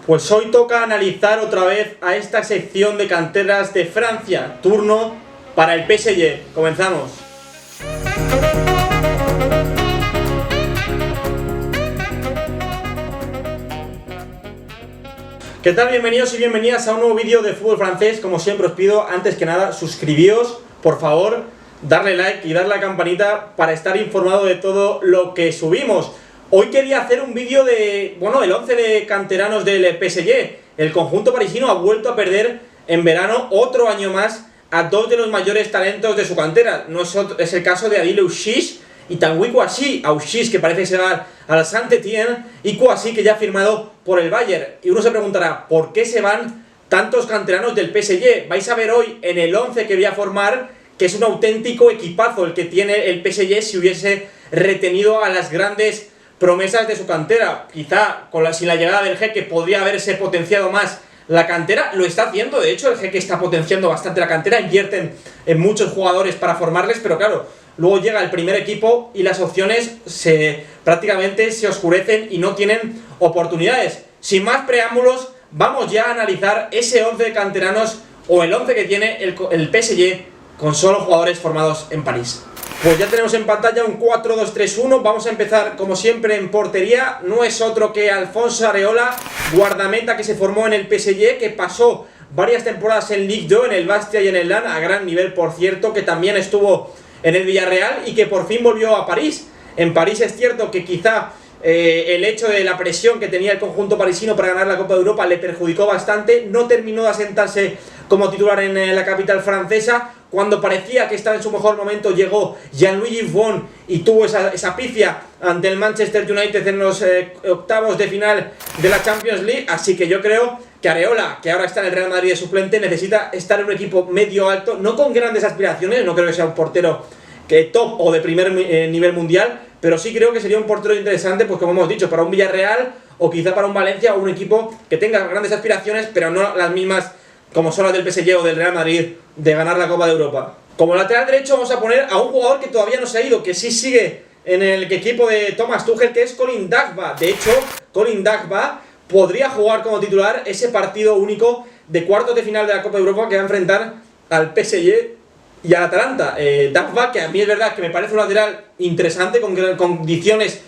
Pues hoy toca analizar otra vez a esta sección de canteras de Francia. Turno para el PSG. Comenzamos. ¿Qué tal? Bienvenidos y bienvenidas a un nuevo vídeo de fútbol francés. Como siempre os pido, antes que nada, suscribíos, por favor, darle like y darle a la campanita para estar informado de todo lo que subimos. Hoy quería hacer un vídeo de, el 11 de canteranos del PSG. El conjunto parisino ha vuelto a perder en verano otro año más a dos de los mayores talentos de su cantera. No es el caso de Adil Ouchiche y Tanguy Kouassi. Ouchiche, que parece que se va al Saint-Étienne, y Kouassi, que ya ha firmado por el Bayern. Y uno se preguntará, ¿por qué se van tantos canteranos del PSG? Vais a ver hoy en el 11 que voy a formar que es un auténtico equipazo el que tiene el PSG si hubiese retenido a las grandes promesas de su cantera. Quizá sin la llegada del Jeque podría haberse potenciado más la cantera. Lo está haciendo, de hecho el Jeque está potenciando bastante la cantera, invierten en muchos jugadores para formarles, pero claro, luego llega el primer equipo y las opciones prácticamente se oscurecen y no tienen oportunidades. Sin más preámbulos, vamos ya a analizar ese 11 de canteranos, o el 11 que tiene el PSG con solo jugadores formados en París. Pues ya tenemos en pantalla un 4-2-3-1, vamos a empezar como siempre en portería. No es otro que Alphonse Areola, guardameta que se formó en el PSG, que pasó varias temporadas en Ligue 2, en el Bastia y en el LAN, a gran nivel por cierto, que también estuvo en el Villarreal y que por fin volvió a París. En París es cierto que quizá el hecho de la presión que tenía el conjunto parisino para ganar la Copa de Europa le perjudicó bastante, no terminó de asentarse como titular en la capital francesa. Cuando parecía que estaba en su mejor momento llegó Gianluigi Buffon y tuvo esa pifia ante el Manchester United en los octavos de final de la Champions League. Así que yo creo que Areola, que ahora está en el Real Madrid de suplente, necesita estar en un equipo medio alto, no con grandes aspiraciones, no creo que sea un portero top o de primer nivel mundial, pero sí creo que sería un portero interesante, pues como hemos dicho, para un Villarreal o quizá para un Valencia, o un equipo que tenga grandes aspiraciones, pero no las mismas como son las del PSG o del Real Madrid, de ganar la Copa de Europa. Como lateral derecho vamos a poner a un jugador que todavía no se ha ido, que sí sigue en el equipo de Thomas Tuchel, que es Colin Dagba. De hecho, Colin Dagba podría jugar como titular ese partido único de cuartos de final de la Copa de Europa que va a enfrentar al PSG y al Atalanta. Dagba, que a mí es verdad que me parece un lateral interesante, con condiciones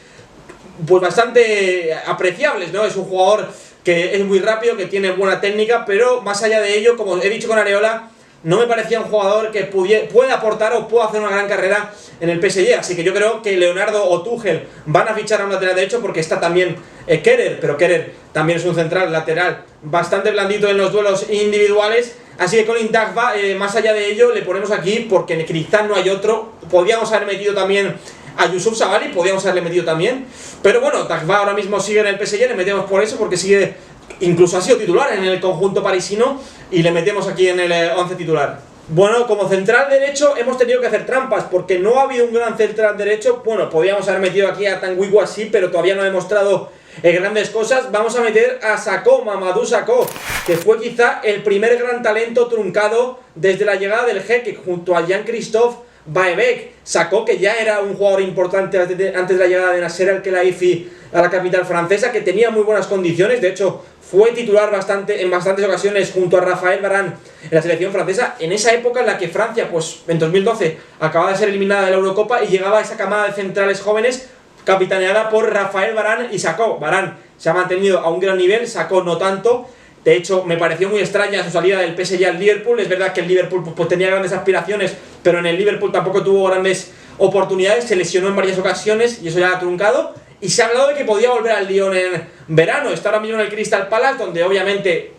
pues bastante apreciables, ¿no? Es un jugador que es muy rápido, que tiene buena técnica, pero más allá de ello, como he dicho con Areola, no me parecía un jugador que pueda aportar o pueda hacer una gran carrera en el PSG. Así que yo creo que Leonardo o Tuchel van a fichar a un lateral derecho, porque está también Kehrer, pero Kehrer también es un central lateral bastante blandito en los duelos individuales. Así que Colin Dagba, más allá de ello, le ponemos aquí porque en Cristal no hay otro. Podríamos haber metido también a Youssouf Sabaly, podríamos haberle metido también, pero bueno, Dagba ahora mismo sigue en el PSG, le metemos por eso, porque sigue, incluso ha sido titular en el conjunto parisino, y le metemos aquí en el 11 titular. Bueno, como central derecho hemos tenido que hacer trampas, porque no ha habido un gran central derecho. Bueno, podríamos haber metido aquí a Tanguy Kouassi, pero todavía no ha demostrado grandes cosas. Vamos a meter a Sakho, Mamadou Sakho, que fue quizá el primer gran talento truncado desde la llegada del Jeque, junto a Jean-Christophe Baebek. Sakho, que ya era un jugador importante antes de la llegada de Nasser Al-Khelaifi a la capital francesa, que tenía muy buenas condiciones. De hecho, fue titular en bastantes ocasiones junto a Raphaël Varane en la selección francesa, en esa época en la que Francia, pues en 2012, acababa de ser eliminada de la Eurocopa y llegaba esa camada de centrales jóvenes capitaneada por Raphaël Varane y Sakho. Varane se ha mantenido a un gran nivel, Sakho no tanto. De hecho, me pareció muy extraña su salida del PSG al Liverpool. Es verdad que el Liverpool pues tenía grandes aspiraciones, pero en el Liverpool tampoco tuvo grandes oportunidades. Se lesionó en varias ocasiones y eso ya ha truncado. Y se ha hablado de que podía volver al Lyon en verano. Está ahora mismo en el Crystal Palace, donde obviamente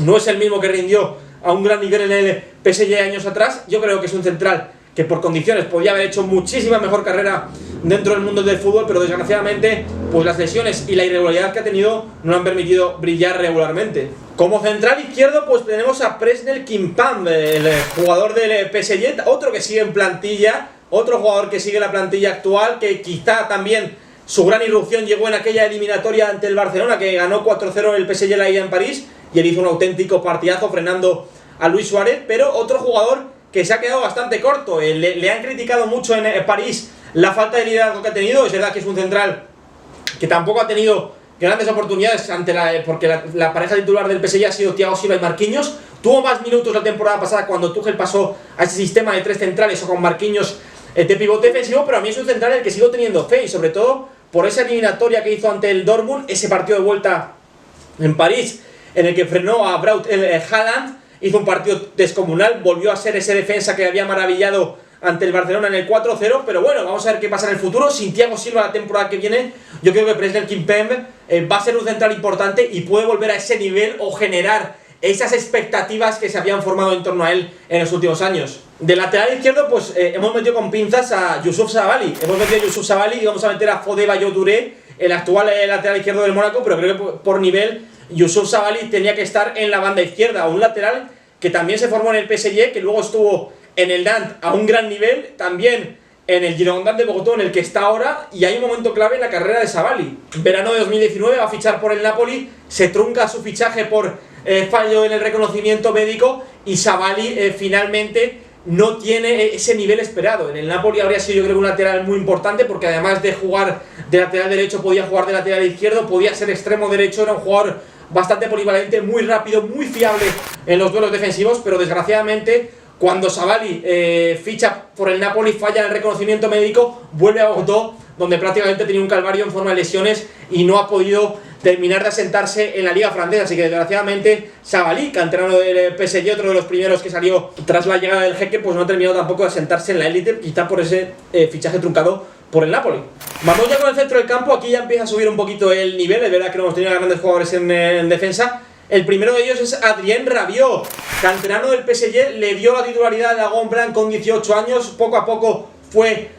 no es el mismo que rindió a un gran nivel en el PSG años atrás. Yo creo que es un central que por condiciones podía haber hecho muchísima mejor carrera dentro del mundo del fútbol, pero desgraciadamente pues las lesiones y la irregularidad que ha tenido no le han permitido brillar regularmente. Como central izquierdo pues tenemos a Presnel Kimpembe, el jugador del PSG, otro que sigue en plantilla, otro jugador que sigue la plantilla actual, que quizá también su gran irrupción llegó en aquella eliminatoria ante el Barcelona, que ganó 4-0 el PSG la ida en París, y él hizo un auténtico partidazo frenando a Luis Suárez. Pero otro jugador que se ha quedado bastante corto, le han criticado mucho en París la falta de liderazgo que ha tenido. Es verdad que es un central que tampoco ha tenido grandes oportunidades porque la pareja titular del PSG ha sido Thiago Silva y Marquinhos. Tuvo más minutos la temporada pasada cuando Tuchel pasó a ese sistema de 3 centrales o con Marquinhos de pivote defensivo, pero a mí es un central el que sigo teniendo fe, y sobre todo por esa eliminatoria que hizo ante el Dortmund, ese partido de vuelta en París en el que frenó a Haaland, hizo un partido descomunal, volvió a ser ese defensa que había maravillado ante el Barcelona en el 4-0, pero bueno, vamos a ver qué pasa en el futuro. Sin Thiago Silva la temporada que viene, yo creo que Presnel Kimpembe va a ser un central importante y puede volver a ese nivel o generar esas expectativas que se habían formado en torno a él en los últimos años. De lateral izquierdo, pues hemos metido con pinzas a Youssouf Sabaly. Hemos metido a Youssouf Sabaly y vamos a meter a Fodé Ballo-Touré, el actual lateral izquierdo del Mónaco, pero creo que por nivel Youssouf Sabaly tenía que estar en la banda izquierda, un lateral que también se formó en el PSG, que luego estuvo en el Nantes a un gran nivel, también en el Girondins de Bogotá, en el que está ahora, y hay un momento clave en la carrera de Sabaly. Verano de 2019 va a fichar por el Napoli, se trunca su fichaje por fallo en el reconocimiento médico, y Sabaly finalmente no tiene ese nivel esperado. En el Napoli habría sido, yo creo, un lateral muy importante, porque además de jugar de lateral derecho, podía jugar de lateral izquierdo, podía ser extremo derecho, era un jugador bastante polivalente, muy rápido, muy fiable en los duelos defensivos, pero desgraciadamente cuando Sabaly ficha por el Napoli, falla el reconocimiento médico, vuelve a Bogotá, donde prácticamente tenía un calvario en forma de lesiones y no ha podido terminar de asentarse en la liga francesa. Así que desgraciadamente Sabaly, canterano del PSG, otro de los primeros que salió tras la llegada del jeque, pues no ha terminado tampoco de asentarse en la élite, quizá por ese fichaje truncado por el Napoli. Vamos ya con el centro del campo. Aquí ya empieza a subir un poquito el nivel. Es verdad que no hemos tenido grandes jugadores en defensa. El primero de ellos es Adrien Rabiot, canterano del PSG, le dio la titularidad a Lagon Blanc con 18 años, poco a poco fue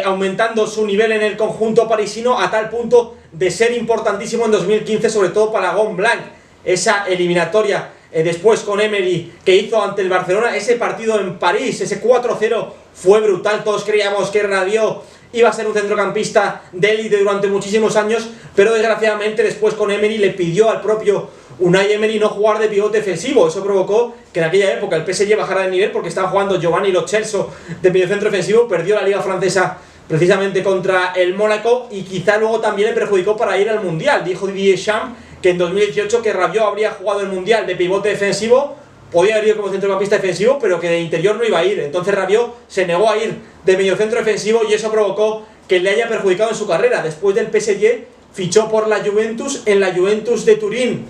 aumentando su nivel en el conjunto parisino a tal punto de ser importantísimo en 2015, sobre todo para Lagon Blanc. Esa eliminatoria después con Emery que hizo ante el Barcelona, ese partido en París, ese 4-0 fue brutal. Todos creíamos que Rabiot iba a ser un centrocampista de élite durante muchísimos años, pero desgraciadamente después con Emery le pidió al propio Unai Emery no jugar de pivote defensivo. Eso provocó que en aquella época el PSG bajara de nivel, porque estaba jugando Giovanni Lo Celso de mediocentro defensivo, perdió la liga francesa precisamente contra el Mónaco, y quizá luego también le perjudicó para ir al Mundial. Dijo Didier Deschamps que en 2018 que Rabiot habría jugado el Mundial de pivote defensivo, podía haber ido como centrocampista defensivo, pero que de interior no iba a ir. Entonces Rabiot se negó a ir de mediocentro defensivo y eso provocó que le haya perjudicado en su carrera. Después del PSG fichó por la Juventus, en la Juventus de Turín.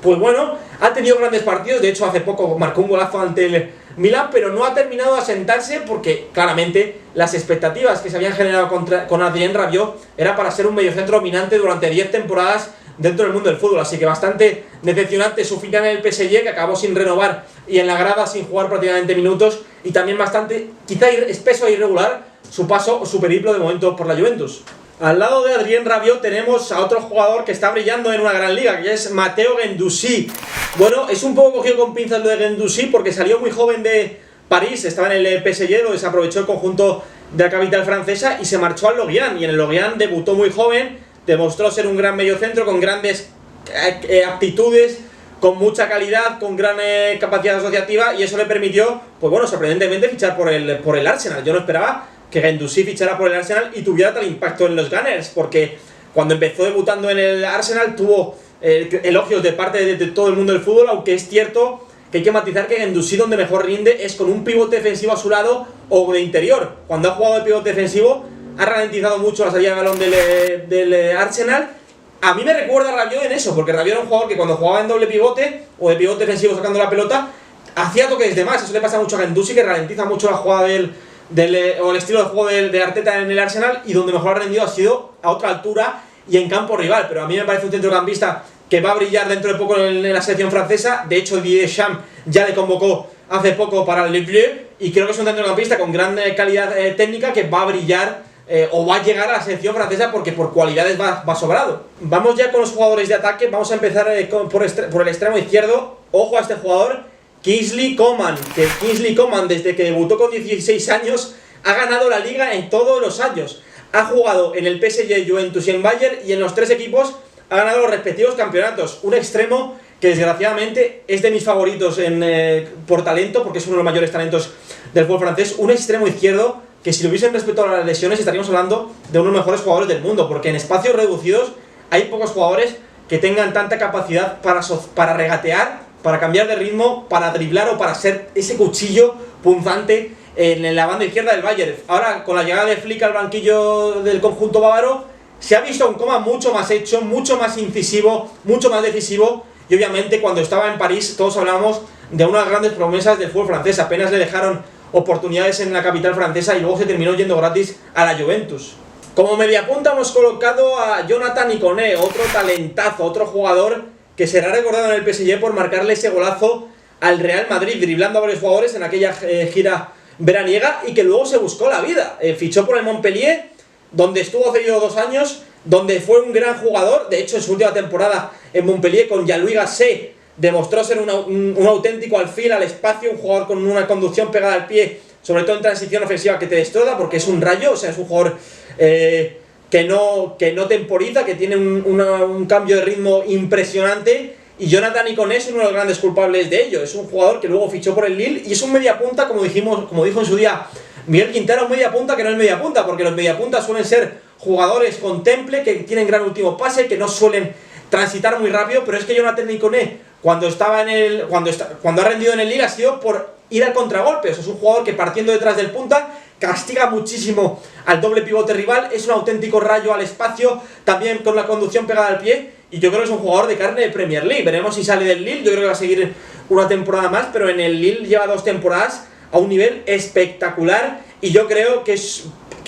Pues bueno, ha tenido grandes partidos, de hecho hace poco marcó un golazo ante el Milan, pero no ha terminado de asentarse, porque claramente las expectativas que se habían generado con Adrien Rabiot era para ser un mediocentro dominante durante 10 temporadas dentro del mundo del fútbol. Así que bastante decepcionante su final en el PSG, que acabó sin renovar y en la grada sin jugar prácticamente minutos, y también bastante, quizá espeso e irregular, su paso o su periplo de momento por la Juventus. Al lado de Adrien Rabiot tenemos a otro jugador que está brillando en una gran liga, que es Matteo Guendouzi. Bueno, es un poco cogido con pinzas lo de Guendouzi, porque salió muy joven de París, estaba en el PSG, donde se aprovechó el conjunto de la capital francesa y se marchó al Lorient, y en el Lorient debutó muy joven, demostró ser un gran mediocentro con grandes aptitudes, con mucha calidad, con gran capacidad asociativa, y eso le permitió, pues bueno, sorprendentemente fichar por el Arsenal. Yo no esperaba que Guendouzi fichara por el Arsenal y tuviera tal impacto en los Gunners, porque cuando empezó debutando en el Arsenal tuvo elogios de parte de todo el mundo del fútbol, aunque es cierto que hay que matizar que Guendouzi donde mejor rinde es con un pivote defensivo a su lado o de interior. Cuando ha jugado de pivote defensivo ha ralentizado mucho la salida de balón del Arsenal. A mí me recuerda a Rabiot en eso, porque Rabiot era un jugador que cuando jugaba en doble pivote o de pivote defensivo sacando la pelota hacía toques de más. Eso le pasa mucho a Guendouzi, que ralentiza mucho la jugada o el estilo de juego de Arteta en el Arsenal, y donde mejor ha rendido ha sido a otra altura y en campo rival. Pero a mí me parece un centrocampista que va a brillar dentro de poco en la selección francesa. De hecho, Didier Deschamps ya le convocó hace poco para el Le Bleu, y creo que es un centrocampista con gran calidad técnica que va a brillar o va a llegar a la selección francesa, porque por cualidades va sobrado. Vamos ya con los jugadores de ataque. Vamos a empezar por el extremo izquierdo. Ojo a este jugador, Kingsley Coman, que Kingsley Coman, desde que debutó con 16 años, ha ganado la liga en todos los años. Ha jugado en el PSG, Juventus y en Bayern, y en los tres equipos ha ganado los respectivos campeonatos. Un extremo que desgraciadamente es de mis favoritos por talento, porque es uno de los mayores talentos del fútbol francés. Un extremo izquierdo que, si lo hubiesen respetado a las lesiones, estaríamos hablando de uno de los mejores jugadores del mundo, porque en espacios reducidos hay pocos jugadores que tengan tanta capacidad para regatear, para cambiar de ritmo, para driblar o para ser ese cuchillo punzante en la banda izquierda del Bayern. Ahora, con la llegada de Flick al banquillo del conjunto bávaro, se ha visto un Coman mucho más hecho, mucho más incisivo, mucho más decisivo. Y obviamente cuando estaba en París todos hablábamos de unas grandes promesas del fútbol francés. Apenas le dejaron oportunidades en la capital francesa y luego se terminó yendo gratis a la Juventus. Como mediapunta hemos colocado a Jonathan Iconé, otro talentazo, otro jugador que será recordado en el PSG por marcarle ese golazo al Real Madrid, driblando a varios jugadores en aquella gira veraniega, y que luego se buscó la vida. Fichó por el Montpellier, donde estuvo cedido 2 años, donde fue un gran jugador. De hecho, en su última temporada en Montpellier con Jean-Louis Gasset demostró ser un auténtico alfil al espacio, un jugador con una conducción pegada al pie, sobre todo en transición ofensiva, que te destroza porque es un rayo. O sea, es un jugador que no temporiza, que tiene un cambio de ritmo impresionante. Y Jonathan Iconé es uno de los grandes culpables de ello. Es un jugador que luego fichó por el Lille y es un mediapunta, como dijo en su día Miguel Quintero, un mediapunta que no es mediapunta, porque los mediapuntas suelen ser jugadores con temple, que tienen gran último pase, que no suelen transitar muy rápido. Pero es que Jonathan Iconé, cuando ha rendido en el Lille, ha sido por ir al contragolpe. O sea, es un jugador que, partiendo detrás del punta, castiga muchísimo al doble pivote rival, es un auténtico rayo al espacio, también con la conducción pegada al pie, y yo creo que es un jugador de carne de Premier League. Veremos si sale del Lille, yo creo que va a seguir una temporada más, pero en el Lille lleva 2 temporadas a un nivel espectacular, y yo creo que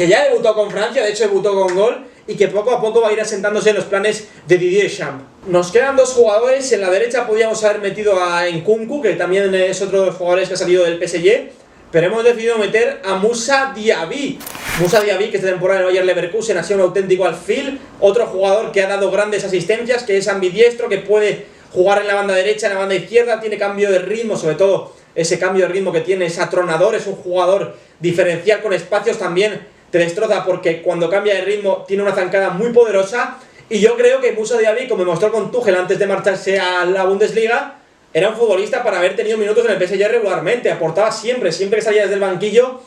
ya debutó con Francia, de hecho debutó con gol, y que poco a poco va a ir asentándose en los planes de Didier Deschamps. Nos quedan 2 jugadores. En la derecha podíamos haber metido a Nkunku, que también es otro de los jugadores que ha salido del PSG, pero hemos decidido meter a Moussa Diaby. Moussa Diaby, que esta temporada en el Bayer Leverkusen ha sido un auténtico alfil, otro jugador que ha dado grandes asistencias, que es ambidiestro, que puede jugar en la banda derecha, en la banda izquierda, tiene cambio de ritmo, sobre todo ese cambio de ritmo que tiene es atronador, es un jugador diferencial con espacios, también te destroza porque cuando cambia de ritmo tiene una zancada muy poderosa. Y yo creo que Moussa Diaby, como demostró con Tuchel antes de marcharse a la Bundesliga, era un futbolista para haber tenido minutos en el PSG regularmente. Aportaba siempre que salía desde el banquillo,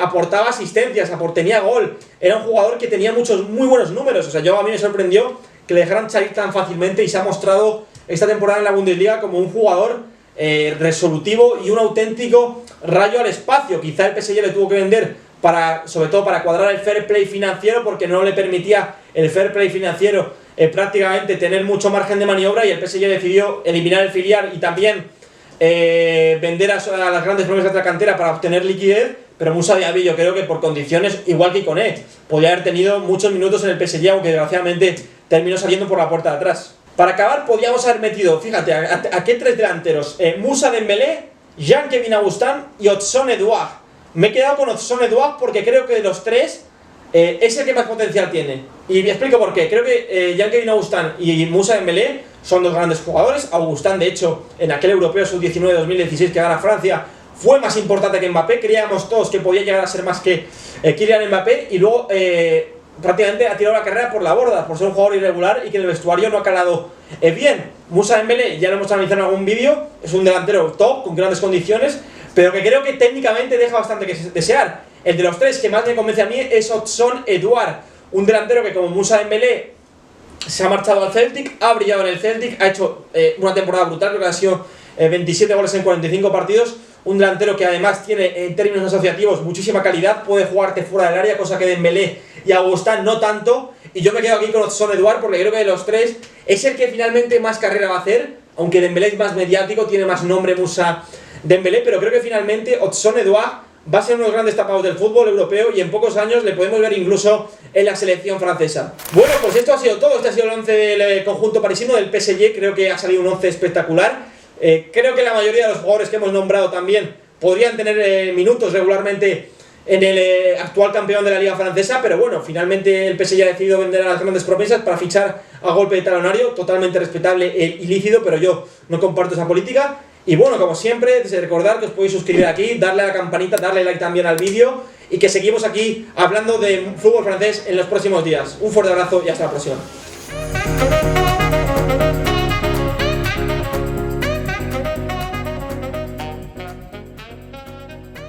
aportaba asistencias, tenía gol. Era un jugador que tenía muchos muy buenos números. O sea, a mí me sorprendió que le dejaran salir tan fácilmente, y se ha mostrado esta temporada en la Bundesliga como un jugador resolutivo y un auténtico rayo al espacio. Quizá el PSG le tuvo que vender sobre todo para cuadrar el fair play financiero, porque no le permitía el fair play financiero prácticamente tener mucho margen de maniobra, y el PSG decidió eliminar el filial y también vender a las grandes promesas de la cantera para obtener liquidez. Pero Moussa Diaby, yo creo que por condiciones, igual que Iconé, podría haber tenido muchos minutos en el PSG, aunque desgraciadamente terminó saliendo por la puerta de atrás. Para acabar, podríamos haber metido, fíjate, ¿a qué 3 delanteros? Moussa Dembélé, Jean-Kevin Augustin y Hudson Edouard. Me he quedado con Hudson Edouard porque creo que de los 3 es el que más potencial tiene. Y me explico por qué. Creo que Jean-Kevin Augustin y Moussa Dembélé son 2 grandes jugadores. Augustin, de hecho, en aquel europeo sub-19 2016 que gana Francia, fue más importante que Mbappé. Creíamos todos que podía llegar a ser más que Kylian Mbappé, y luego prácticamente ha tirado la carrera por la borda por ser un jugador irregular y que en el vestuario no ha calado bien. Moussa Dembélé, ya lo hemos analizado en algún vídeo, es un delantero top, con grandes condiciones, pero que creo que técnicamente deja bastante que desear. El de los 3 que más me convence a mí es Hudson Edouard, un delantero que, como Moussa Dembélé, se ha marchado al Celtic, ha brillado en el Celtic, ha hecho una temporada brutal, creo que ha sido 27 goles en 45 partidos, un delantero que además tiene en términos asociativos muchísima calidad, puede jugarte fuera del área, cosa que Dembélé y Augustin no tanto. Y yo me quedo aquí con Hudson Edouard porque creo que de los 3 es el que finalmente más carrera va a hacer, aunque Dembélé es más mediático, tiene más nombre Moussa Dembélé, pero creo que finalmente Hudson Edouard va a ser uno de los grandes tapados del fútbol europeo, y en pocos años le podemos ver incluso en la selección francesa. Bueno, pues esto ha sido todo. Este ha sido el 11 del conjunto parisino, del PSG. Creo que ha salido un 11 espectacular. Creo que la mayoría de los jugadores que hemos nombrado también podrían tener minutos regularmente en el actual campeón de la liga francesa, pero bueno, finalmente el PSG ha decidido vender a las grandes promesas para fichar a golpe de talonario. Totalmente respetable e ilícito, pero yo no comparto esa política. Y bueno, como siempre, recordar que os podéis suscribir aquí, darle a la campanita, darle like también al vídeo, y que seguimos aquí hablando de fútbol francés en los próximos días. Un fuerte abrazo y hasta la próxima.